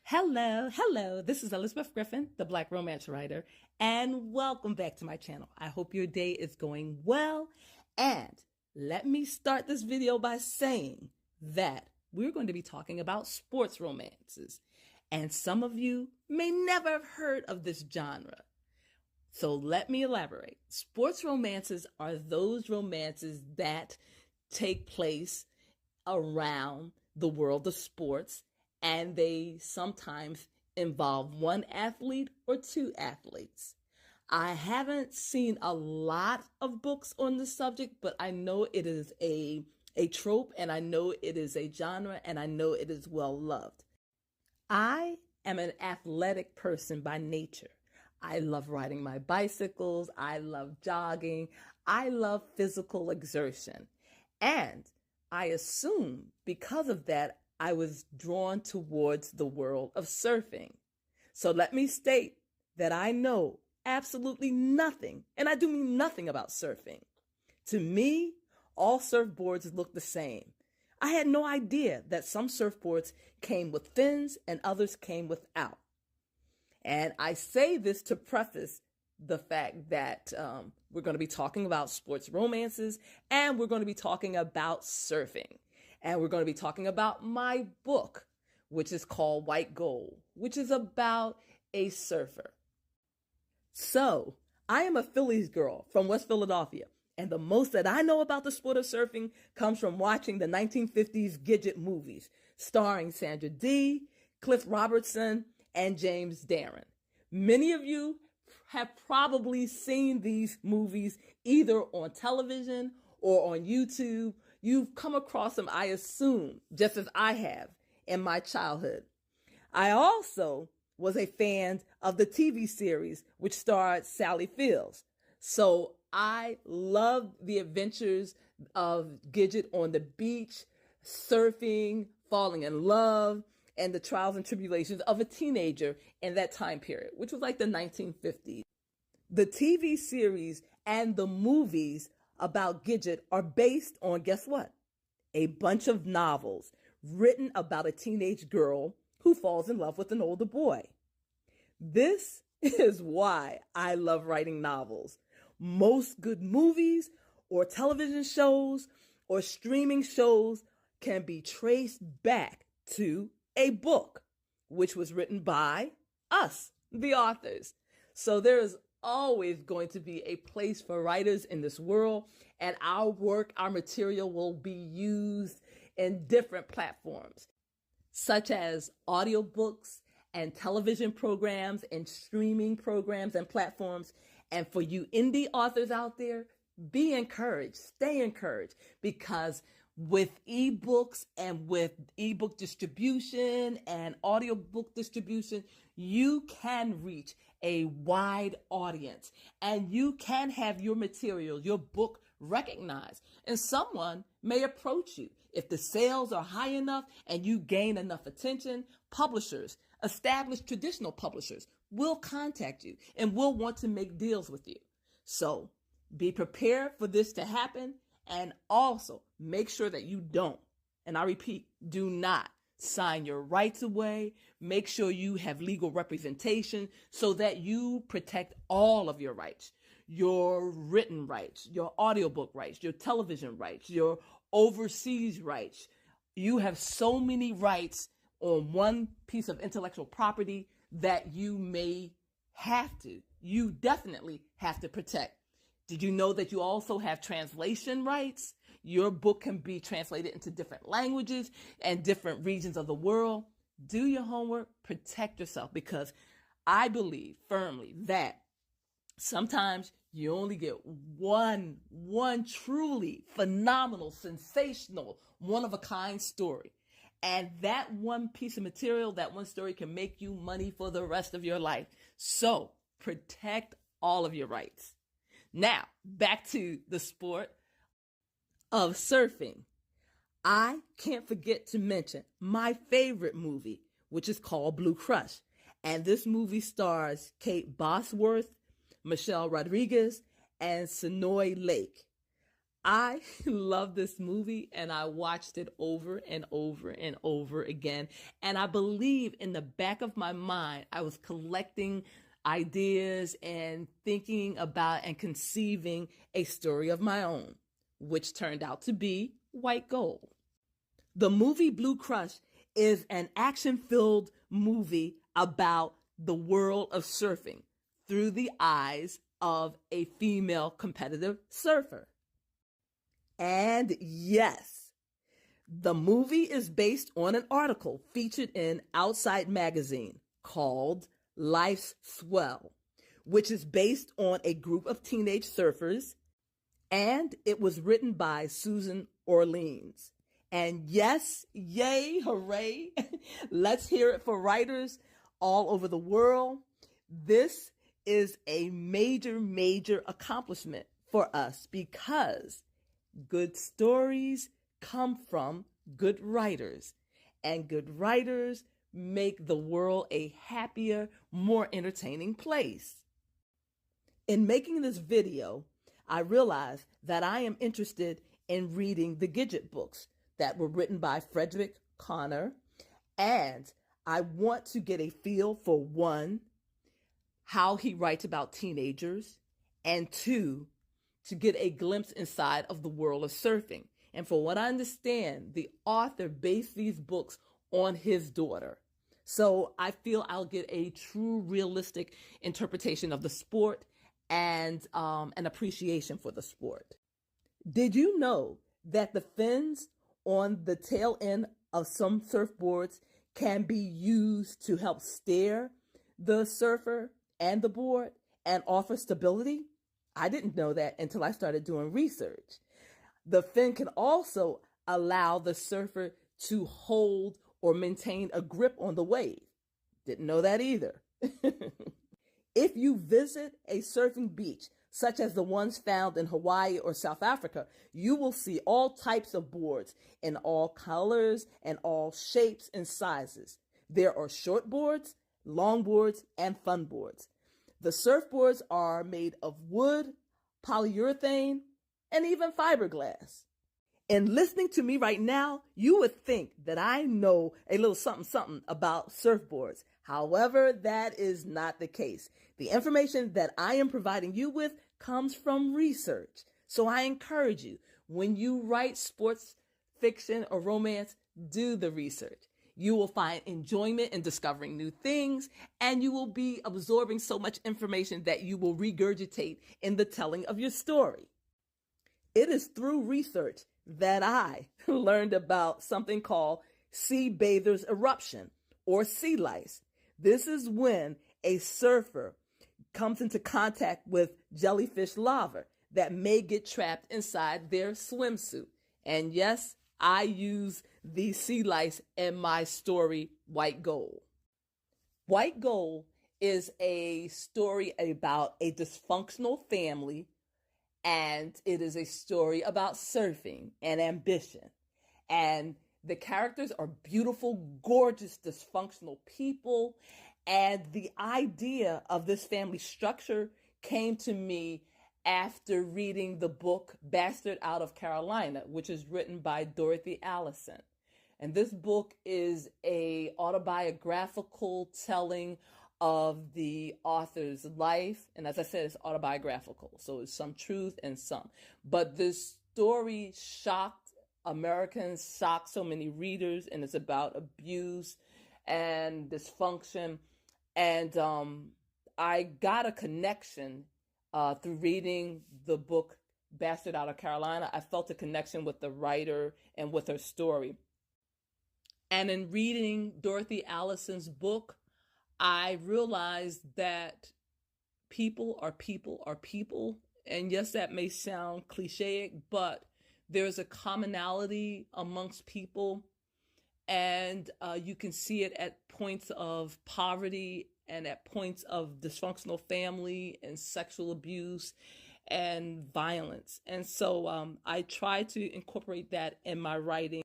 Hello. This is Elizabeth Griffin, the Black Romance Writer, and welcome back to my channel. I hope your day is going well. And let me start this video by saying that we're going to be talking about sports romances. And some of you may never have heard of this genre. So let me elaborate. Sports romances are those romances that take place around the world of sports, and they sometimes involve one athlete or two athletes. I haven't seen a lot of books on the subject, but I know it is a trope, and I know it is a genre, and I know it is well loved. I am an athletic person by nature. I love riding my bicycles. I love jogging. I love physical exertion. And I assume because of that, I was drawn towards the world of surfing. So let me state that I know absolutely nothing, and I do mean nothing about surfing. To me, all surfboards look the same. I had no idea that some surfboards came with fins and others came without. And I say this to preface the fact that we're going to be talking about sports romances, and we're going to be talking about surfing. And we're going to be talking about my book, which is called White Gold, which is about a surfer. So I am a Phillies girl from West Philadelphia, and the most that I know about the sport of surfing comes from watching the 1950s Gidget movies starring Sandra Dee, Cliff Robertson, and James Darren. Many of you have probably seen these movies either on television or on YouTube. You've come across them, I assume, just as I have in my childhood. I also was a fan of the TV series, which starred Sally Fields. So I loved the adventures of Gidget on the beach, surfing, falling in love, and the trials and tribulations of a teenager in that time period, which was like the 1950s. The TV series and the movies about Gidget are based on, guess what? A bunch of novels written about a teenage girl who falls in love with an older boy. This is why I love writing novels. Most good movies or television shows or streaming shows can be traced back to a book, which was written by us, the authors. So there is always going to be a place for writers in this world, and our work, our material will be used in different platforms, such as audiobooks and television programs and streaming programs and platforms. And for you indie authors out there, be encouraged, stay encouraged, because with ebooks and with ebook distribution and audiobook distribution, you can reach a wide audience, and you can have your material, your book, recognized. And someone may approach you. If the sales are high enough and you gain enough attention, publishers, established traditional publishers, will contact you and will want to make deals with you. So be prepared for this to happen. And also make sure that you don't, and I repeat, do not sign your rights away. Make sure you have legal representation so that you protect all of your rights, your written rights, your audiobook rights, your television rights, your overseas rights. You have so many rights on one piece of intellectual property that you definitely have to protect. Did you know that you also have translation rights? Your book can be translated into different languages and different regions of the world. Do your homework, protect yourself, because I believe firmly that sometimes you only get one truly phenomenal, sensational, one-of-a-kind story. And that one piece of material, that one story can make you money for the rest of your life. So protect all of your rights. Now, back to the sport of surfing. I can't forget to mention my favorite movie, which is called Blue Crush. And this movie stars Kate Bosworth, Michelle Rodriguez, and Sonoy Lake. I love this movie and I watched it over and over and over again. And I believe in the back of my mind, I was collecting ideas and thinking about and conceiving a story of my own, which turned out to be White Gold. The movie Blue Crush is an action-filled movie about the world of surfing through the eyes of a female competitive surfer. And yes, the movie is based on an article featured in Outside Magazine called Life's Swell, which is based on a group of teenage surfers, and it was written by Susan Orleans. And yes, yay, hooray, let's hear it for writers all over the world. This is a major, major accomplishment for us because good stories come from good writers, and good writers make the world a happier, more entertaining place. In making this video, I realized that I am interested in reading the Gidget books that were written by Frederick Connor, and I want to get a feel for one, how he writes about teenagers, and two, to get a glimpse inside of the world of surfing. And for what I understand, the author based these books on his daughter. So I feel I'll get a true realistic interpretation of the sport and an appreciation for the sport. Did you know that the fins on the tail end of some surfboards can be used to help steer the surfer and the board and offer stability? I didn't know that until I started doing research. The fin can also allow the surfer to hold or maintain a grip on the wave. Didn't know that either. If you visit a surfing beach, such as the ones found in Hawaii or South Africa, you will see all types of boards in all colors and all shapes and sizes. There are short boards, long boards, and fun boards. The surfboards are made of wood, polyurethane, and even fiberglass. And listening to me right now, you would think that I know a little something about surfboards. However, that is not the case. The information that I am providing you with comes from research. So I encourage you, when you write sports fiction or romance, do the research. You will find enjoyment in discovering new things, and you will be absorbing so much information that you will regurgitate in the telling of your story. It is through research that I learned about something called sea bather's eruption or sea lice. This is when a surfer comes into contact with jellyfish larvae that may get trapped inside their swimsuit. And yes, I use the sea lice in my story, White Gold. White Gold is a story about a dysfunctional family, and it is a story about surfing and ambition. And the characters are beautiful, gorgeous, dysfunctional people. And the idea of this family structure came to me after reading the book Bastard Out of Carolina, which is written by Dorothy Allison. And this book is a autobiographical telling of the author's life. And as I said, it's autobiographical. So it's some truth and some. But this story shocked Americans, shocked so many readers, and it's about abuse and dysfunction. And I got a connection through reading the book Bastard Out of Carolina. I felt a connection with the writer and with her story. And in reading Dorothy Allison's book, I realized that people are people are people. And yes, that may sound cliche, but there's a commonality amongst people. And you can see it at points of poverty and at points of dysfunctional family and sexual abuse and violence. And so I try to incorporate that in my writing.